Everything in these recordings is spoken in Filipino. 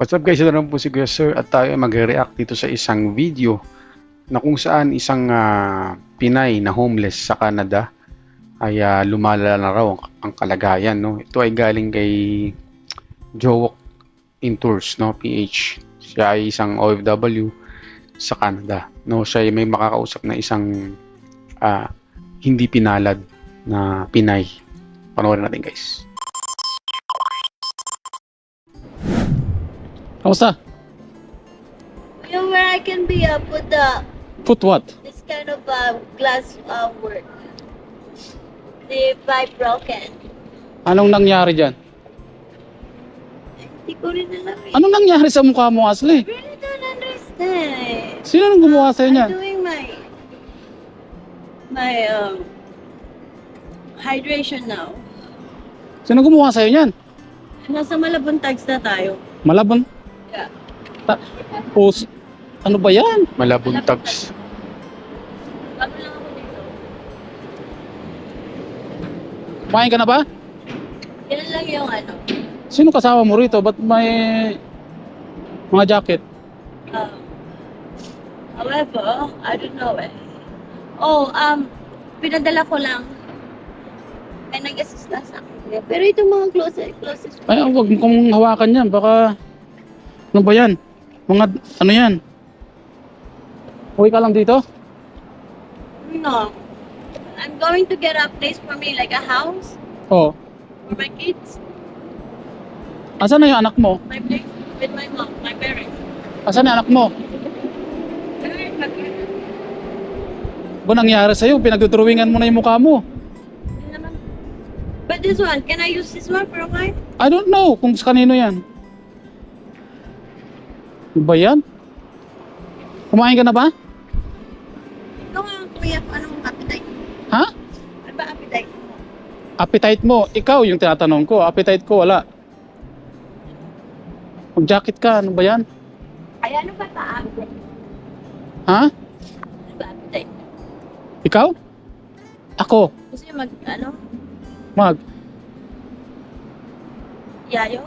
What's up guys, ito naman po si Kuya Sir at tayo ay mag-react dito sa isang video na kung saan isang Pinay na homeless sa Canada ay lumalala na raw ang kalagayan. No? Ito ay galing kay Jowok in Tours, no? PH. Siya ay isang OFW sa Canada. No? Siya ay may makakausap na isang hindi pinalad na Pinay. Panoorin natin guys. Kamusta? You know where I can be put Put what? this kind of glass work. The pipe broken. Anong nangyari dyan? Hindi ko rin alam eh. Anong nangyari sa mukha mo, Asli? Really don't understand. Sino nang gumawa sa'yo I'm niyan? doing my hydration now. Sino gumawa sa'yo niyan? Nasa Malabuntags na tayo. Malabon? Yeah. Ano ba yan? Malabuntags. Bago lang ako dito. Kumain ka na ba? Yan lang yung ano. Sino kasama mo rito? Ba't may mga jacket? However, I don't know eh. Pinadala ko lang. May nag-assist na sa akin. Pero itong mga closest. Ay, huwag mo kong hawakan yan. Baka, ano ba yan? Mga, ano yan? Uwi ka lang dito? No. I'm going to get a place for me, like a house Oo. for my kids. Asan na yung anak mo? My place with my mom, my parents. Asan na yung anak mo? Ba nangyari sa'yo? Pinagdudrawingan mo na yung mukha mo. But this one, can I use this one for a while? I don't know kung sa kanino yan. Ano ba yan? Kumain ka na ba? Ikaw nga, kuya, anong appetite? Ha? Ano ba appetite mo? Appetite mo? Ikaw yung tinatanong ko. Appetite ko, wala. Mag-jacket ka, ano ba yan? Ay, ano ba ta? Ha? Ano ba appetite? Ikaw? Ako? Gusto niyo Mag? yayo?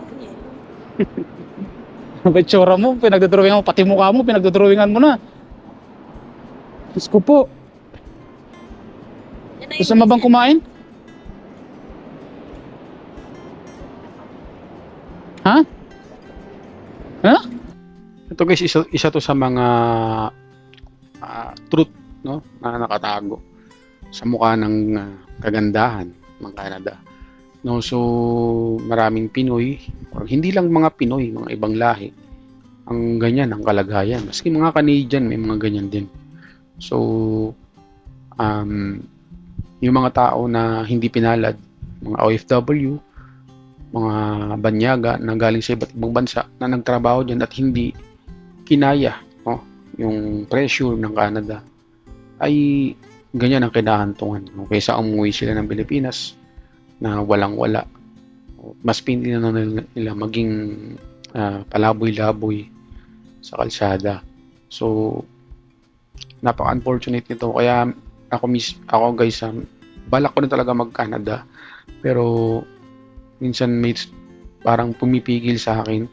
Ano ba yung tsura mo? Pinagdodrawingan mo, pati mukha mo, pinagdodrawingan mo na. Diyos ko po. Gusto mo bang kumain? Ha? Ha? Ito guys, isa to sa mga truth, no, na nakatago sa mukha ng kagandahan ng Canada. No, so maraming Pinoy, or hindi lang mga Pinoy, mga ibang lahi, ang ganyan ang kalagayan. Maski mga Canadian may mga ganyan din. So yung mga tao na hindi pinalad, mga OFW, mga banyaga na galing sa iba't ibang bansa na nagtrabaho diyan at hindi kinaya, no, yung pressure ng Canada, ay ganyan ang kinahantungan. No? Kaysa umuwi sila ng Pilipinas na walang-wala, mas pinili na nila maging palaboy-laboy sa kalsada. So napaka-unfortunate nito. Kaya ako guys, balak ko na talaga mag-Canada, pero minsan may parang pumipigil sa akin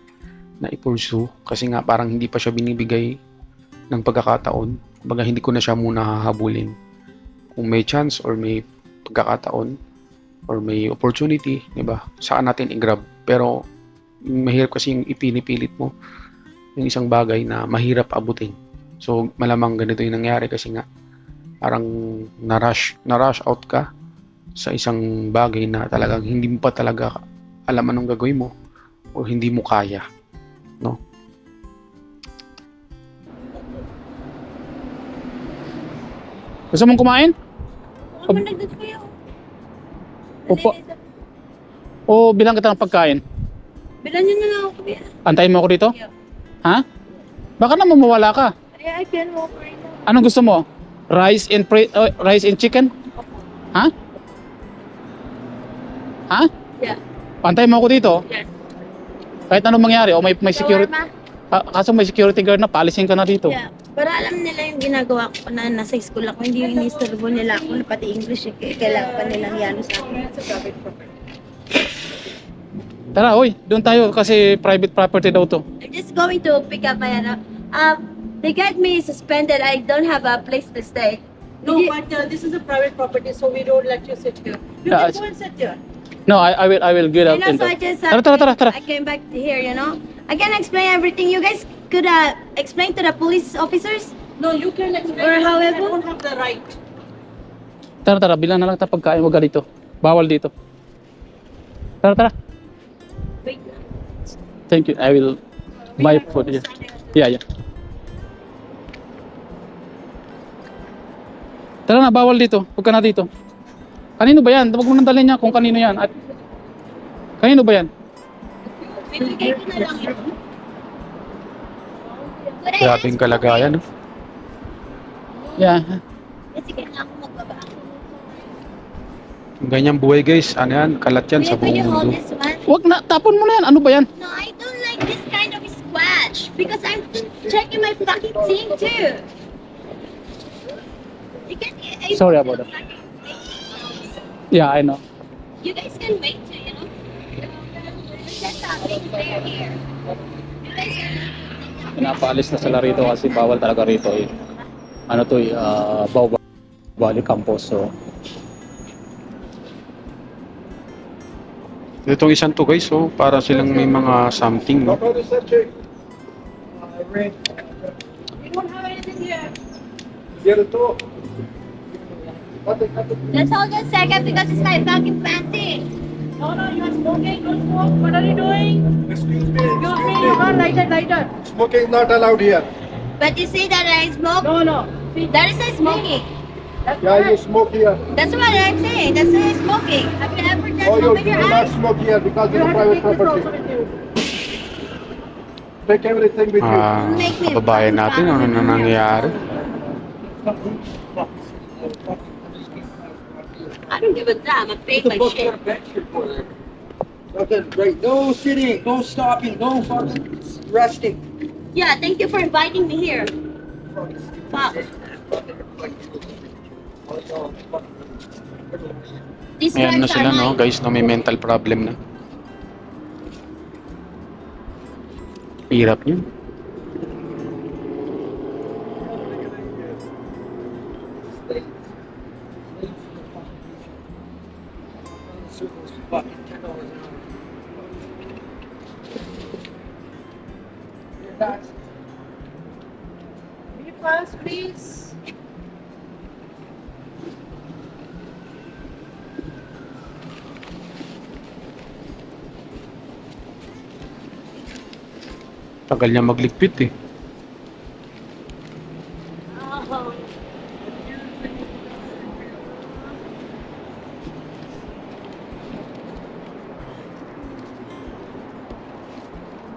na i-pursue kasi nga parang hindi pa siya binibigay ng pagkakataon. Kumbaga hindi ko na siya muna hahabulin. Kung may chance or may pagkakataon or may opportunity, di ba? Saan natin i-grab. Pero mahirap kasi yung ipinipilit mo yung isang bagay na mahirap abutin. So malamang ganito yung nangyari kasi nga parang na-rush out ka sa isang bagay na talagang hindi mo pa talaga alam anong gagawin mo o hindi mo kaya, no? Gusto mong kumain? Ano man nagdad ko yun? Opo. O bilang kita ng pagkain? Bilan nyo na lang ako, kuya. Antayin mo ako dito? Yeah. Ha? Baka naman mawala ka. I can walk right now. Anong gusto mo? Rice and chicken? Ha? Ha? Yeah. Antayin mo ako dito? Yes. Kahit anong mangyari o may security. Shawarma? Kaso may security guard na, paalisin ka na dito. Yeah. Para alam nila yung ginagawa ko na nasa school ako. Hindi yung inisturbo nila ako na pati English. Kailangan pa nilang yalo sa akin. Tara, oy, doon tayo kasi private property daw to. I'm just going to pick up my they got me suspended. I don't have a place to stay. No, Did you- but this is a private property, so we don't let you sit here. You Yeah, can go and sit here. No, I will get out You know, in so there. I just Tara. I came back to here, you know. I can explain everything. You guys could explain to the police officers. No, you can explain. Or it, however- I don't have the right. Tara, bilang na lang tayo pagkain, wag ka dito. Bawal dito. Tara. Wait. Thank you. I will buy food. Yeah. Tara na, bawal dito. Huwag ka na dito. Kanino ba yan? Huwag mo nang dalhin niya kung kanino yan. At kanino ba yan? Bibigay ko na lang yun. Could I Grabing ask kalagayan, no? Yeah. Kasi kailangan ko magbaba. Ganyang buhay guys, ano yan, kalat yan sa Could you buong hold mundo. this one? Huwag na, tapon mo na yan. Ano ba yan? No, I don't like this kind of squash because I'm checking my fucking team too. You can, Sorry about that. Yeah, I know. You guys can wait too, you know. Just being fair here. You guys can. Pinapaalis na sila rito kasi bawal talaga rito eh. Ano to eh, Bawali Campos. So, Itong isang to guys, so para silang may mga something, no? We don't have anything here. Let's hold a second because it's my fucking fancy. No, you are smoking. Don't smoke. What are you doing? Excuse me. Excuse me. You are lighter. Smoking is not allowed here. But you see that I smoke? No. See, That is not smoking. that's Yeah, you correct. smoke here. That's what I'm saying. That's not smoking. Have you ever done Oh, you smoke in do your not eyes? smoke here because You it's have to private take this also property. with you. Take everything with you. Make me Kababayan natin, ano na nangyayari? I don't give a damn. I paid my shit. Okay, great. No sitting, no stopping, no fucking resting. Yeah, thank you for inviting me here. Fuck. These Ayan na guys sila, are no? mine. Guys, no, may mental problem na. Hirap yun. Be fast, please. Tagal niya magligpit eh.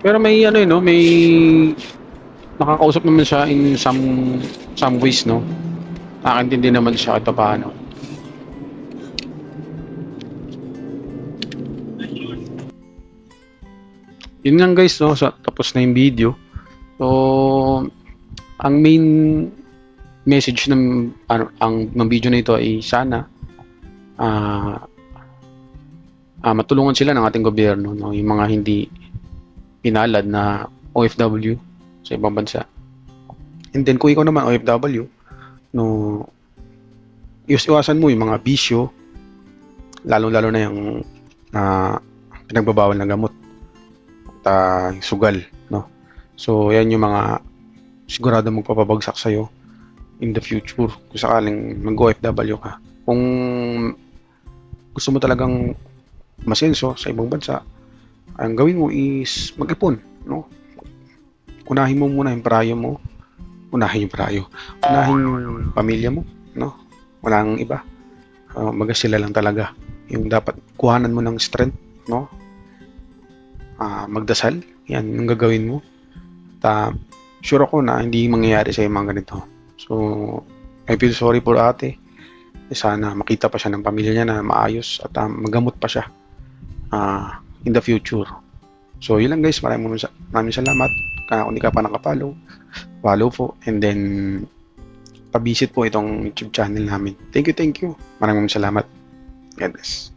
Pero may ano no, may nakakausap naman siya in some ways, no. Nakakaintindi naman siya kahit paano. Yun lang guys, no, tapos na yung video. So, ang main message ng ng video na ito ay sana matulungan sila ng ating gobyerno, no, yung mga hindi pinalad na OFW sa ibang bansa. And then kung ikaw naman OFW, no, iwasan mo yung mga bisyo, lalo na yung pinagbabawal na gamot at sugal, no. So yan yung mga sigurado magpapabagsak sa'yo in the future kung sakaling mag-OFW ka. Kung gusto mo talagang masenso sa ibang bansa, ang gawin mo is mag-ipon, no? Unahin mo muna yung prayo mo. Unahin yung pamilya mo, no? Walang iba. Magas sila lang talaga yung dapat kuhanan mo ng strength, no? Magdasal, yan yung gagawin mo. Sure ako na hindi mangyayari sa mga ganito. So, I feel sorry for ate. Sana makita pa siya ng pamilya niya na maayos at magamot pa siya in the future. So, yun lang guys. Maraming salamat. Kung hindi ka pa nakapollow, follow po. And then, pabisit po itong YouTube channel namin. Thank you. Maraming salamat. God bless.